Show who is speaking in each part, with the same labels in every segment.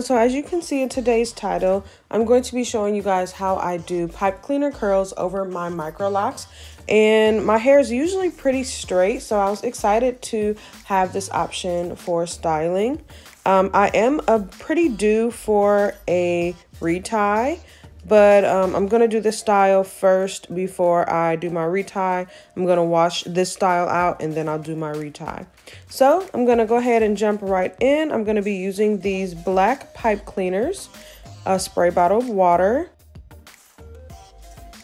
Speaker 1: so as you can see in today's title, I'm going to be showing you guys how I do pipe cleaner curls over my Microlocs. And my hair is usually pretty straight, so I was excited to have this option for styling. I am pretty due for a retie, but I'm going to do this style first before I do my retie. I'm going to wash this style out and then I'll do my retie. So I'm going to go ahead and jump right in. I'm going to be using these black pipe cleaners, a spray bottle of water,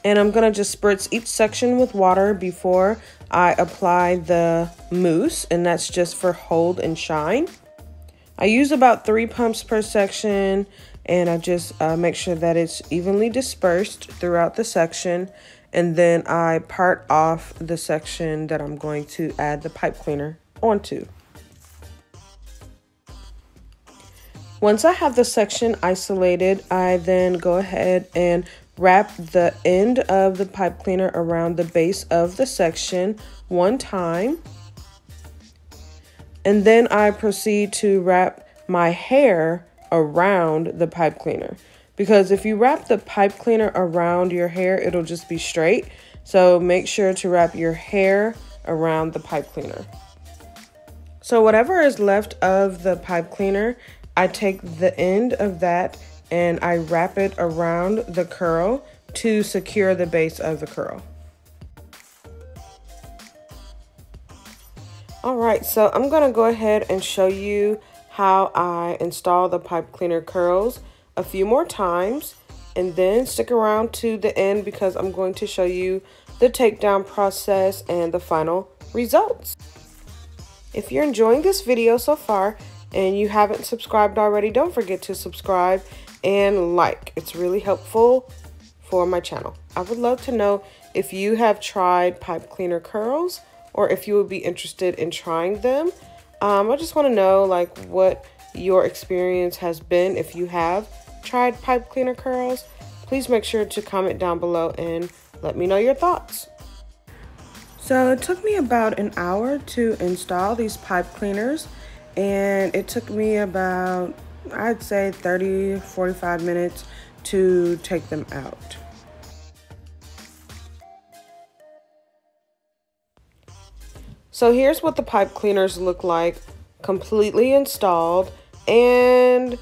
Speaker 1: and I'm going to just spritz each section with water before I apply the mousse, and that's just for hold and shine. I use about 3 pumps per section, and I just make sure that it's evenly dispersed throughout the section, and then I part off the section that I'm going to add the pipe cleaner onto. Once I have the section isolated, I then go ahead and wrap the end of the pipe cleaner around the base of the section one time. And then I proceed to wrap my hair around the pipe cleaner. Because if you wrap the pipe cleaner around your hair, it'll just be straight. So make sure to wrap your hair around the pipe cleaner. So whatever is left of the pipe cleaner, I take the end of that and I wrap it around the curl to secure the base of the curl. All right, so I'm gonna go ahead and show you how I install the pipe cleaner curls a few more times, and then stick around to the end because I'm going to show you the takedown process and the final results. If you're enjoying this video so far and you haven't subscribed already, don't forget to subscribe and like. It's really helpful for my channel. I would love to know if you have tried pipe cleaner curls or if you would be interested in trying them. I just want to know like what your experience has been. If you have tried pipe cleaner curls, please make sure to comment down below and let me know your thoughts. So it took me about an hour to install these pipe cleaners, and it took me about, I'd say 30-45 minutes to take them out. So here's what the pipe cleaners look like completely installed, and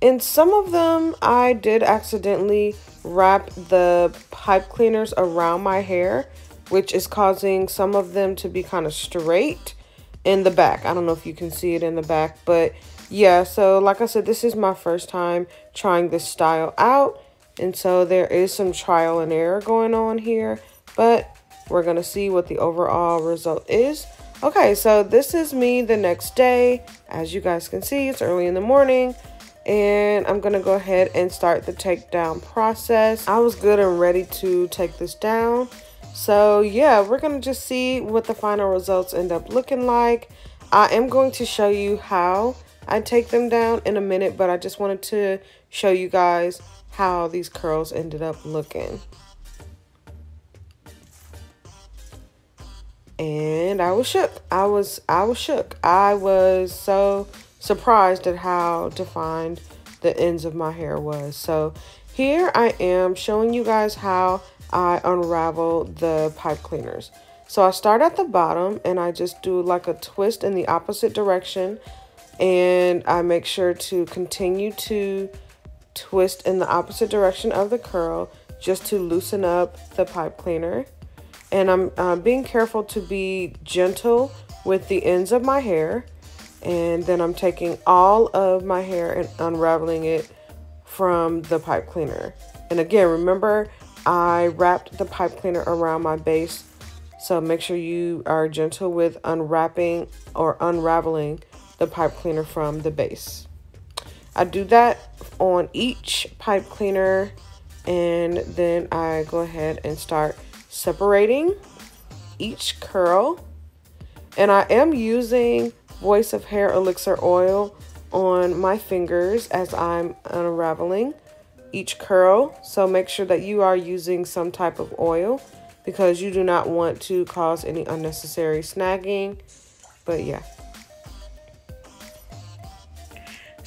Speaker 1: in some of them I did accidentally wrap the pipe cleaners around my hair, which is causing some of them to be kind of straight in the back. I don't know if you can see it in the back, but yeah, so like I said, this is my first time trying this style out, and so there is some trial and error going on here, but we're gonna see what the overall result is. Okay, so this is me the next day. As you guys can see, it's early in the morning, and I'm gonna go ahead and start the takedown process. I was good and ready to take this down. So yeah, we're gonna just see what the final results end up looking like. I am going to show you how I take them down in a minute, but I just wanted to show you guys how these curls ended up looking. And I was shook. I was shook. I was so surprised at how defined the ends of my hair was. So here I am showing you guys how I unravel the pipe cleaners. So I start at the bottom and I just do like a twist in the opposite direction, and I make sure to continue to twist in the opposite direction of the curl just to loosen up the pipe cleaner. And I'm being careful to be gentle with the ends of my hair. And then I'm taking all of my hair and unraveling it from the pipe cleaner. And again, remember, I wrapped the pipe cleaner around my base. So make sure you are gentle with unwrapping or unraveling the pipe cleaner from the base. I do that on each pipe cleaner, and then I go ahead and start separating each curl. And I am using Voice of Hair Elixir oil on my fingers as I'm unraveling each curl. So make sure that you are using some type of oil because you do not want to cause any unnecessary snagging. But yeah.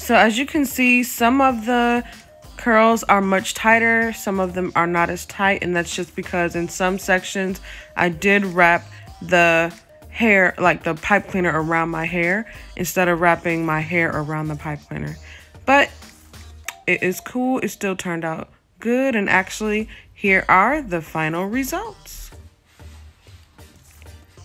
Speaker 1: So as you can see, some of the curls are much tighter, some of them are not as tight, and that's just because in some sections I did wrap the hair, like the pipe cleaner, around my hair instead of wrapping my hair around the pipe cleaner. But it is cool. It still turned out good, and actually here are the final results.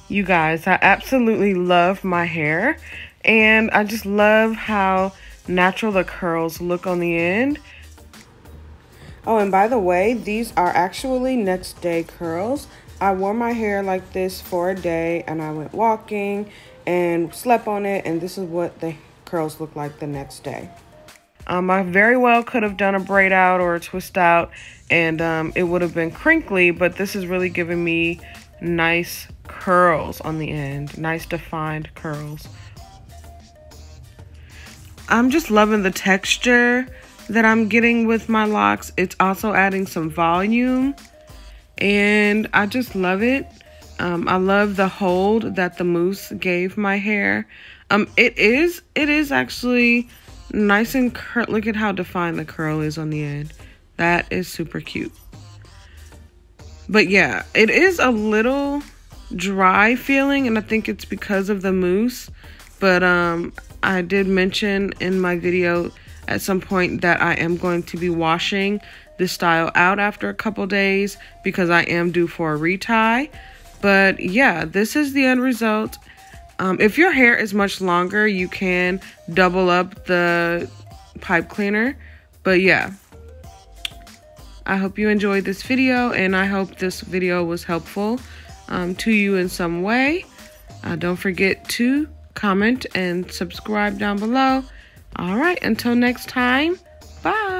Speaker 1: You guys, I absolutely love my hair, and I just love how natural the curls look on the end. Oh, and by the way, these are actually next day curls. I wore my hair like this for a day, and I went walking and slept on it, and this is what the curls look like the next day. I very well could have done a braid out or a twist out, and it would have been crinkly, but this is really giving me nice curls on the end, nice defined curls. I'm just loving the texture that I'm getting with my locks. It's also adding some volume, and I just love it. I love the hold that the mousse gave my hair. It is actually nice and curl. Look at how defined the curl is on the end. That is super cute. But yeah, it is a little dry feeling, and I think it's because of the mousse. But I did mention in my video at some point that I am going to be washing this style out after a couple days because I am due for a retie. But yeah, this is the end result. If your hair is much longer, you can double up the pipe cleaner. But yeah, I hope you enjoyed this video, and I hope this video was helpful to you in some way. Don't forget to comment and subscribe down below. All right, until next time, bye.